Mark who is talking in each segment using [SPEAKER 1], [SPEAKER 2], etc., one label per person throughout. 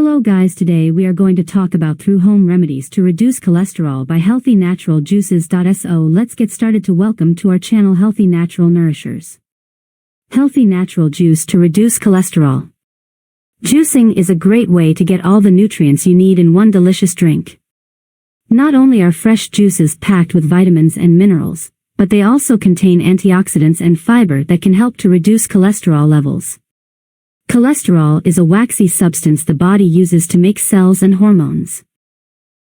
[SPEAKER 1] Hello guys, today we are going to talk about through home remedies to reduce cholesterol by healthy natural juices. So let's get started. To welcome to our channel Healthy Natural Nourishers. Healthy natural juice to reduce cholesterol. Juicing is a great way to get all the nutrients you need in one delicious drink. Not only are fresh juices packed with vitamins and minerals, but they also contain antioxidants and fiber that can help to reduce cholesterol levels. Cholesterol is a waxy substance the body uses to make cells and hormones.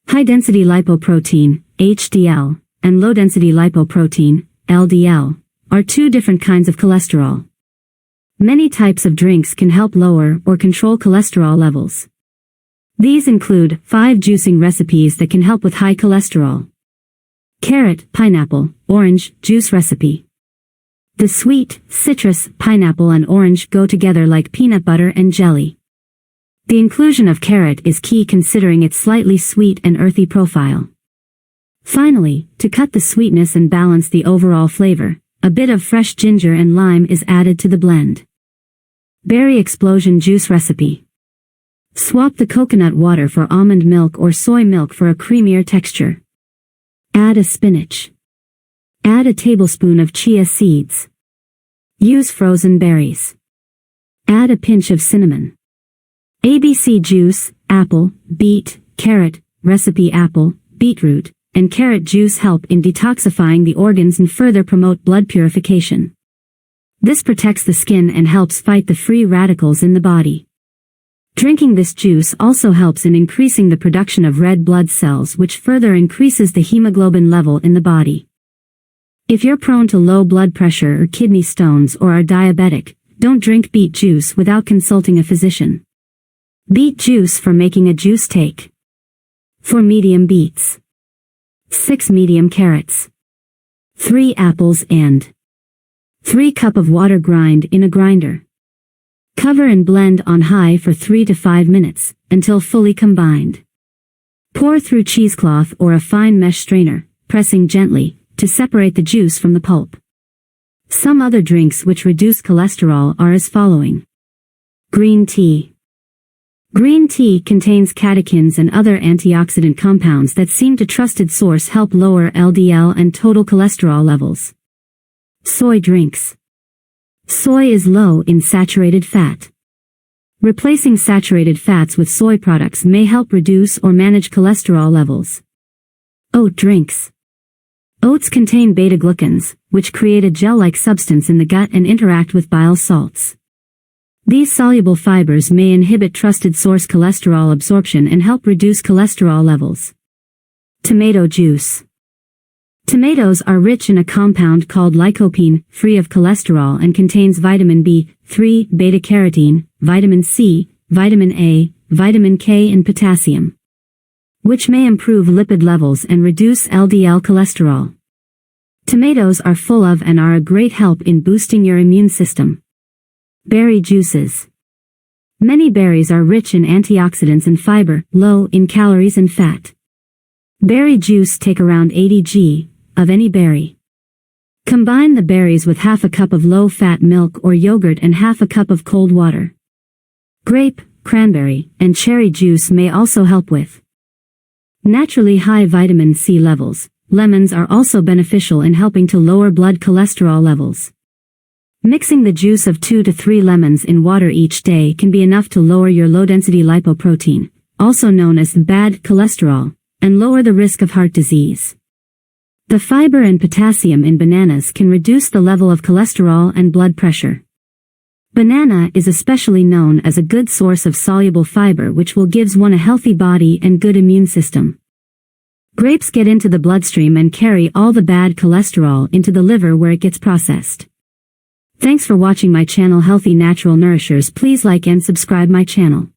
[SPEAKER 1] High-density lipoprotein, HDL, and low-density lipoprotein, LDL, are two different kinds of cholesterol. Many types of drinks can help lower or control cholesterol levels. These include 5 juicing recipes that can help with high cholesterol. Carrot, pineapple, orange, juice recipe. The sweet, citrus, pineapple and orange go together like peanut butter and jelly. The inclusion of carrot is key considering its slightly sweet and earthy profile. Finally, to cut the sweetness and balance the overall flavor, a bit of fresh ginger and lime is added to the blend. Berry explosion juice recipe. Swap the coconut water for almond milk or soy milk for a creamier texture. Add a spinach. Add a tablespoon of chia seeds. Use frozen berries. Add a pinch of cinnamon. ABC juice, apple, beet, carrot, recipe apple, beetroot, and carrot juice help in detoxifying the organs and further promote blood purification. This protects the skin and helps fight the free radicals in the body. Drinking this juice also helps in increasing the production of red blood cells, which further increases the hemoglobin level in the body. If you're prone to low blood pressure or kidney stones or are diabetic, don't drink beet juice without consulting a physician. Beet juice for making a juice take. 4 medium beets. 6 medium carrots. 3 apples and 3 cup of water. Grind in a grinder. Cover and blend on high for 3 to 5 minutes, until fully combined. Pour through cheesecloth or a fine mesh strainer, pressing gently, to separate the juice from the pulp. Some other drinks which reduce cholesterol are as following. Green tea. Green tea contains catechins and other antioxidant compounds that seem to trusted source help lower LDL and total cholesterol levels. Soy drinks. Soy is low in saturated fat. Replacing saturated fats with soy products may help reduce or manage cholesterol levels. Oat drinks. Oats contain beta-glucans, which create a gel-like substance in the gut and interact with bile salts. These soluble fibers may inhibit trusted source cholesterol absorption and help reduce cholesterol levels. Tomato juice. Tomatoes are rich in a compound called lycopene, free of cholesterol and contains vitamin B3, beta-carotene, vitamin C, vitamin A, vitamin K and potassium, which may improve lipid levels and reduce LDL cholesterol. Tomatoes are full of and are a great help in boosting your immune system. Berry juices. Many berries are rich in antioxidants and fiber, low in calories and fat. Berry juice take around 80 g of any berry. Combine the berries with half a cup of low-fat milk or yogurt and half a cup of cold water. Grape, cranberry, and cherry juice may also help with naturally high vitamin C levels. Lemons are also beneficial in helping to lower blood cholesterol levels. Mixing the juice of 2 to 3 lemons in water each day can be enough to lower your low-density lipoprotein, also known as bad cholesterol, and lower the risk of heart disease. The fiber and potassium in bananas can reduce the level of cholesterol and blood pressure. Banana is especially known as a good source of soluble fiber which will gives one a healthy body and good immune system. Grapes get into the bloodstream and carry all the bad cholesterol into the liver where it gets processed. Thanks for watching my channel Healthy Natural Nourishers. Please like and subscribe my channel.